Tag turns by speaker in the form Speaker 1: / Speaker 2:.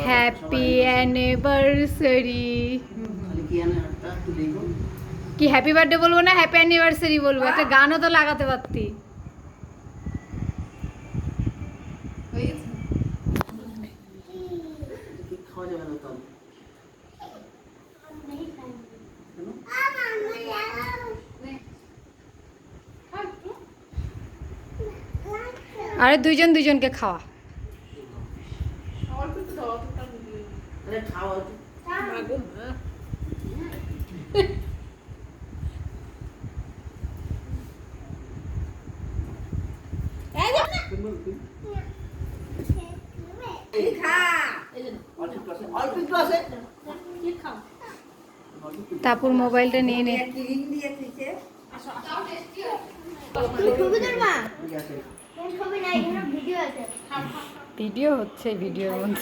Speaker 1: Happy anniversary. কি happy birthday বলবো না হ্যাপি অ্যানিভার্সারি বলবো? একটা গানও তো লাগাতে পারতি। আরে দুইজন দুইজনকে খাওয়া। তাপুর মোবাইলটা নিয়ে নে। ভিডিও হচ্ছে, ভিডিওর মধ্যে